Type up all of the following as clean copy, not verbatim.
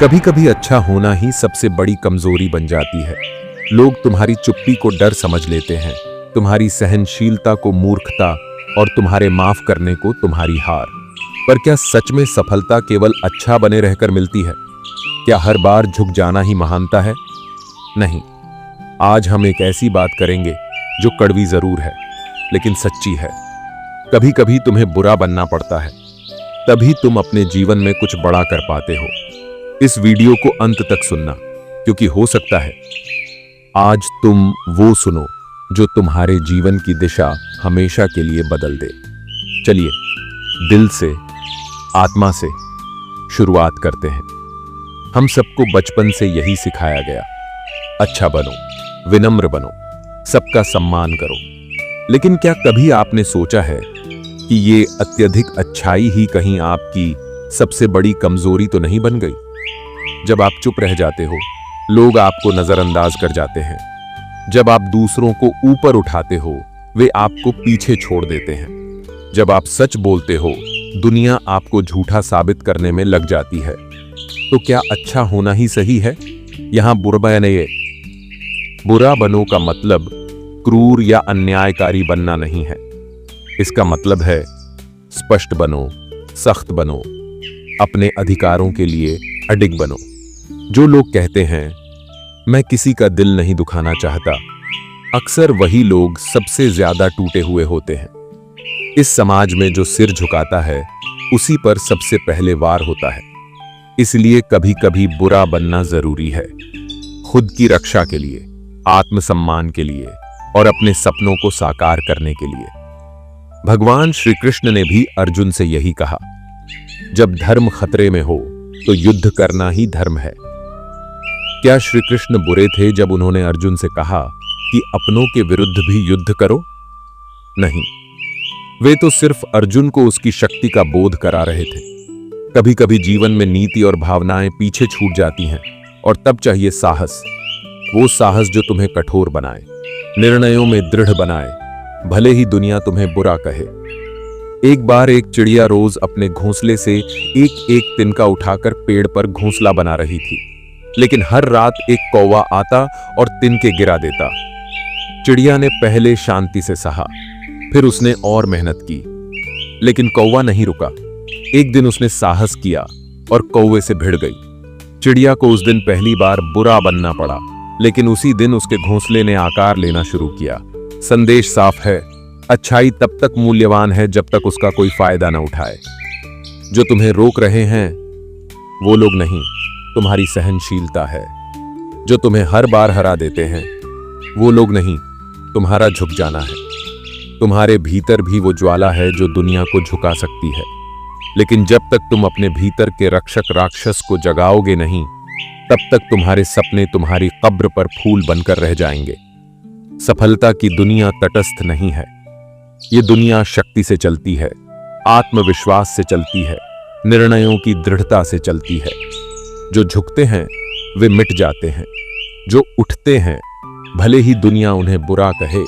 कभी कभी अच्छा होना ही सबसे बड़ी कमजोरी बन जाती है। लोग तुम्हारी चुप्पी को डर समझ लेते हैं, तुम्हारी सहनशीलता को मूर्खता और तुम्हारे माफ करने को तुम्हारी हार। पर क्या सच में सफलता केवल अच्छा बने रहकर मिलती है? क्या हर बार झुक जाना ही महानता है? नहीं। आज हम एक ऐसी बात करेंगे जो कड़वी जरूर है लेकिन सच्ची है। कभी कभी तुम्हें बुरा बनना पड़ता है, तभी तुम अपने जीवन में कुछ बड़ा कर पाते हो। इस वीडियो को अंत तक सुनना, क्योंकि हो सकता है आज तुम वो सुनो जो तुम्हारे जीवन की दिशा हमेशा के लिए बदल दे। चलिए दिल से, आत्मा से शुरुआत करते हैं। हम सबको बचपन से यही सिखाया गया, अच्छा बनो, विनम्र बनो, सबका सम्मान करो। लेकिन क्या कभी आपने सोचा है कि ये अत्यधिक अच्छाई ही कहीं आपकी सबसे बड़ी कमजोरी तो नहीं बन गई? जब आप चुप रह जाते हो, लोग आपको नजरअंदाज कर जाते हैं। जब आप दूसरों को ऊपर उठाते हो, वे आपको पीछे छोड़ देते हैं। जब आप सच बोलते हो, दुनिया आपको झूठा साबित करने में लग जाती है। तो क्या अच्छा होना ही सही है? यहां बुरा बनो का मतलब क्रूर या अन्यायकारी बनना नहीं है। इसका मतलब है स्पष्ट बनो, सख्त बनो, अपने अधिकारों के लिए अडिग बनो। जो लोग कहते हैं मैं किसी का दिल नहीं दुखाना चाहता, अक्सर वही लोग सबसे ज्यादा टूटे हुए होते हैं। इस समाज में जो सिर झुकाता है उसी पर सबसे पहले वार होता है। इसलिए कभी कभी बुरा बनना जरूरी है, खुद की रक्षा के लिए, आत्मसम्मान के लिए और अपने सपनों को साकार करने के लिए। भगवान श्री कृष्ण ने भी अर्जुन से यही कहा, जब धर्म खतरे में हो तो युद्ध करना ही धर्म है। क्या श्री कृष्ण बुरे थे जब उन्होंने अर्जुन से कहा कि अपनों के विरुद्ध भी युद्ध करो? नहीं, वे तो सिर्फ अर्जुन को उसकी शक्ति का बोध करा रहे थे। कभी कभी जीवन में नीति और भावनाएं पीछे छूट जाती हैं और तब चाहिए साहस। वो साहस जो तुम्हें कठोर बनाए, निर्णयों में दृढ़ बनाए, भले ही दुनिया तुम्हें बुरा कहे। एक बार एक चिड़िया रोज अपने घोंसले से एक एक तिनका उठाकर पेड़ पर घोंसला बना रही थी, लेकिन हर रात एक कौवा आता और तिनके गिरा देता। चिड़िया ने पहले शांति से सहा, फिर उसने और मेहनत की, लेकिन कौवा नहीं रुका। एक दिन उसने साहस किया और कौवे से भिड़ गई। चिड़िया को उस दिन पहली बार बुरा बनना पड़ा, लेकिन उसी दिन उसके घोंसले ने आकार लेना शुरू किया। संदेश साफ है, अच्छाई तब तक मूल्यवान है जब तक उसका कोई फायदा न उठाए। जो तुम्हें रोक रहे हैं वो लोग नहीं, तुम्हारी सहनशीलता है। जो तुम्हें हर बार हरा देते हैं वो लोग नहीं, तुम्हारा झुक जाना है। तुम्हारे भीतर भी वो ज्वाला है जो दुनिया को झुका सकती है, लेकिन जब तक तुम अपने भीतर के रक्षक राक्षस को जगाओगे नहीं, तब तक तुम्हारे सपने तुम्हारी कब्र पर फूल बनकर रह जाएंगे। सफलता की दुनिया तटस्थ नहीं है। ये दुनिया शक्ति से चलती है, आत्मविश्वास से चलती है, निर्णयों की दृढ़ता से चलती है। जो झुकते हैं वे मिट जाते हैं, जो उठते हैं भले ही दुनिया उन्हें बुरा कहे,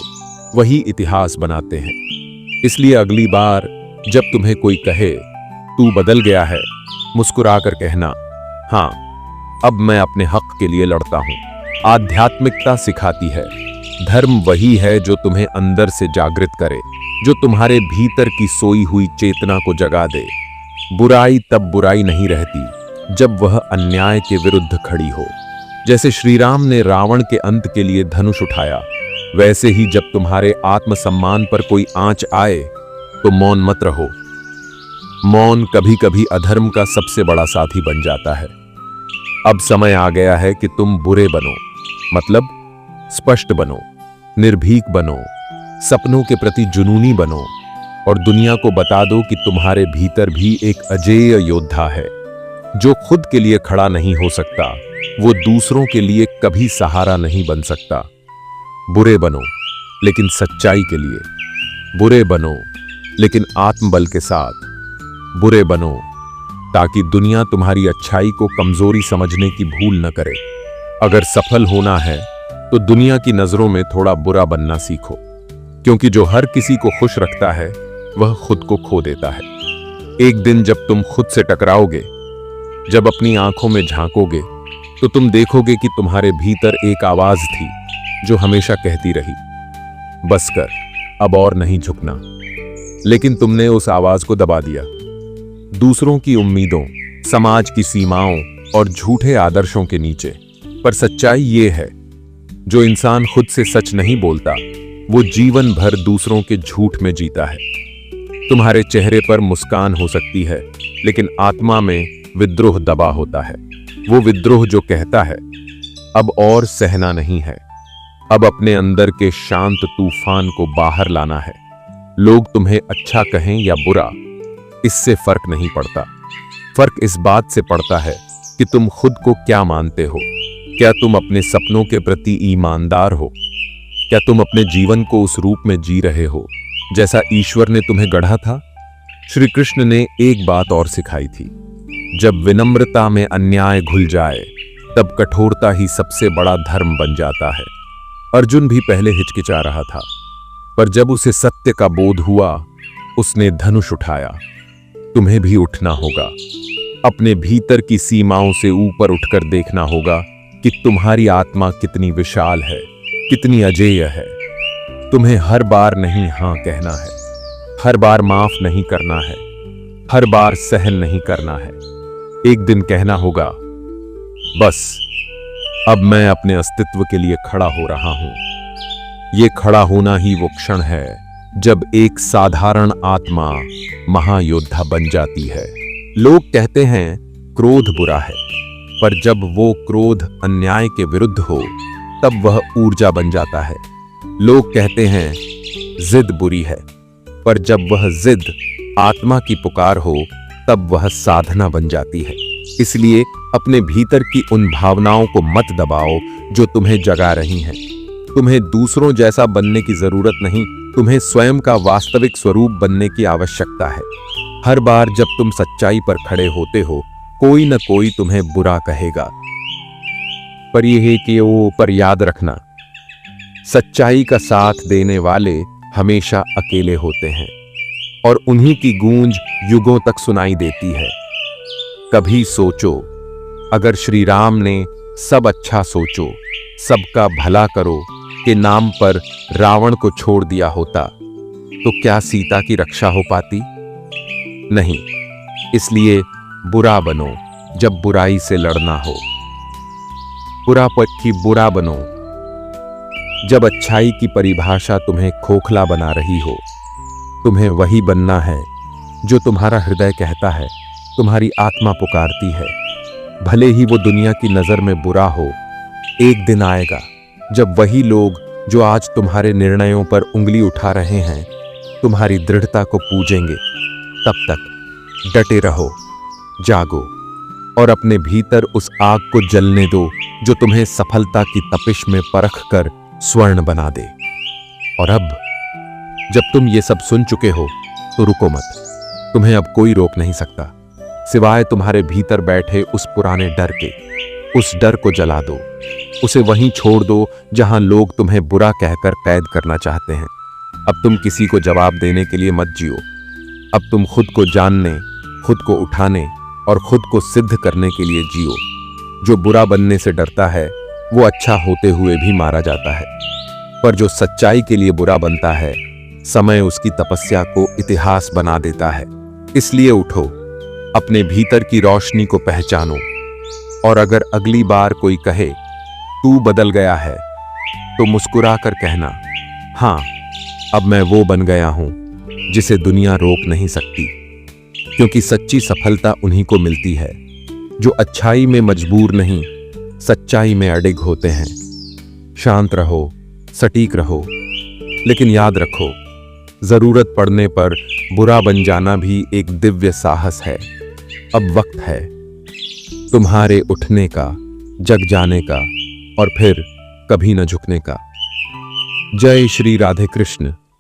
वही इतिहास बनाते हैं। इसलिए अगली बार जब तुम्हें कोई कहे तू बदल गया है, मुस्कुराकर कहना, हाँ अब मैं अपने हक के लिए लड़ता हूं। आध्यात्मिकता सिखाती है, धर्म वही है जो तुम्हें अंदर से जागृत करे, जो तुम्हारे भीतर की सोई हुई चेतना को जगा दे। बुराई तब बुराई नहीं रहती जब वह अन्याय के विरुद्ध खड़ी हो। जैसे श्री राम ने रावण के अंत के लिए धनुष उठाया, वैसे ही जब तुम्हारे आत्मसम्मान पर कोई आंच आए तो मौन मत रहो। मौन कभी कभी अधर्म का सबसे बड़ा साथी बन जाता है। अब समय आ गया है कि तुम बुरे बनो, मतलब स्पष्ट बनो, निर्भीक बनो, सपनों के प्रति जुनूनी बनो और दुनिया को बता दो कि तुम्हारे भीतर भी एक अजेय योद्धा है। जो खुद के लिए खड़ा नहीं हो सकता, वो दूसरों के लिए कभी सहारा नहीं बन सकता। बुरे बनो लेकिन सच्चाई के लिए, बुरे बनो लेकिन आत्मबल के साथ, बुरे बनो ताकि दुनिया तुम्हारी अच्छाई को कमजोरी समझने की भूल न करे। अगर सफल होना है तो दुनिया की नजरों में थोड़ा बुरा बनना सीखो, क्योंकि जो हर किसी को खुश रखता है वह खुद को खो देता है। एक दिन जब तुम खुद से टकराओगे जब अपनी आंखों में झांकोगे तो तुम देखोगे कि तुम्हारे भीतर एक आवाज थी जो हमेशा कहती रही, बस कर, अब और नहीं झुकना। लेकिन तुमने उस आवाज को दबा दिया। दूसरों की उम्मीदों, समाज की सीमाओं और झूठे आदर्शों के नीचे। पर सच्चाई ये है, जो इंसान खुद से सच नहीं बोलता वो जीवन भर दूसरों के झूठ में जीता है। तुम्हारे चेहरे पर मुस्कान हो सकती है, लेकिन आत्मा में विद्रोह दबा होता है। वो विद्रोह जो कहता है, अब और सहना नहीं है, अब अपने अंदर के शांत तूफान को बाहर लाना है। लोग तुम्हें अच्छा कहें या बुरा, इससे फर्क नहीं पड़ता। फर्क इस बात से पड़ता है कि तुम खुद को क्या मानते हो। क्या तुम अपने सपनों के प्रति ईमानदार हो? क्या तुम अपने जीवन को उस रूप में जी रहे हो जैसा ईश्वर ने तुम्हें गढ़ा था? श्री कृष्ण ने एक बात और सिखाई थी, जब विनम्रता में अन्याय घुल जाए तब कठोरता ही सबसे बड़ा धर्म बन जाता है। अर्जुन भी पहले हिचकिचा रहा था, पर जब उसे सत्य का बोध हुआ उसने धनुष उठाया। तुम्हें भी उठना होगा। अपने भीतर की सीमाओं से ऊपर उठकर देखना होगा कि तुम्हारी आत्मा कितनी विशाल है, कितनी अजेय है। तुम्हें हर बार नहीं हां कहना है, हर बार माफ नहीं करना है, हर बार सहन नहीं करना है। एक दिन कहना होगा, बस अब मैं अपने अस्तित्व के लिए खड़ा हो रहा हूं। ये खड़ा होना ही वो क्षण है जब एक साधारण आत्मा महायोद्धा बन जाती है। लोग कहते हैं क्रोध बुरा है, पर जब वो क्रोध अन्याय के विरुद्ध हो तब वह ऊर्जा बन जाता है। लोग कहते हैं जिद बुरी है, पर जब वह जिद आत्मा की पुकार हो तब वह साधना बन जाती है। इसलिए अपने भीतर की उन भावनाओं को मत दबाओ जो तुम्हें जगा रही हैं। तुम्हें दूसरों जैसा बनने की जरूरत नहीं, तुम्हें स्वयं का वास्तविक स्वरूप बनने की आवश्यकता है। हर बार जब तुम सच्चाई पर खड़े होते हो कोई न कोई तुम्हें बुरा कहेगा, पर पर याद रखना, सच्चाई का साथ देने वाले हमेशा अकेले होते हैं और उन्हीं की गूंज युगों तक सुनाई देती है। कभी सोचो, अगर श्री राम ने सब अच्छा सोचो, सबका भला करो के नाम पर रावण को छोड़ दिया होता तो क्या सीता की रक्षा हो पाती? नहीं। इसलिए बुरा बनो जब बुराई से लड़ना हो, बुरा पक्षी बुरा बनो जब अच्छाई की परिभाषा तुम्हें खोखला बना रही हो। तुम्हें वही बनना है जो तुम्हारा हृदय कहता है, तुम्हारी आत्मा पुकारती है। भले ही वो दुनिया की नजर में बुरा हो, एक दिन आएगा जब वही लोग जो आज तुम्हारे निर्णयों पर उंगली उठा रहे हैं तुम्हारी दृढ़ता को पूजेंगे। तब तक डटे रहो, जागो और अपने भीतर उस आग को जलने दो जो तुम्हें सफलता की तपिश में परख कर स्वर्ण बना दे। और अब जब तुम ये सब सुन चुके हो तो रुको मत। तुम्हें अब कोई रोक नहीं सकता सिवाय तुम्हारे भीतर बैठे उस पुराने डर के। उस डर को जला दो, उसे वहीं छोड़ दो जहां लोग तुम्हें बुरा कहकर कैद करना चाहते हैं। अब तुम किसी को जवाब देने के लिए मत जियो। अब तुम खुद को जानने, खुद को उठाने और खुद को सिद्ध करने के लिए जियो। जो बुरा बनने से डरता है वो अच्छा होते हुए भी मारा जाता है, पर जो सच्चाई के लिए बुरा बनता है समय उसकी तपस्या को इतिहास बना देता है। इसलिए उठो, अपने भीतर की रोशनी को पहचानो और अगर अगली बार कोई कहे तू बदल गया है तो मुस्कुराकर कहना, हाँ अब मैं वो बन गया हूं जिसे दुनिया रोक नहीं सकती। क्योंकि सच्ची सफलता उन्हीं को मिलती है जो अच्छाई में मजबूर नहीं, सच्चाई में अडिग होते हैं। शांत रहो, सटीक रहो, लेकिन याद रखो, जरूरत पड़ने पर बुरा बन जाना भी एक दिव्य साहस है। अब वक्त है तुम्हारे उठने का, जग जाने का और फिर कभी न झुकने का। जय श्री राधे कृष्ण।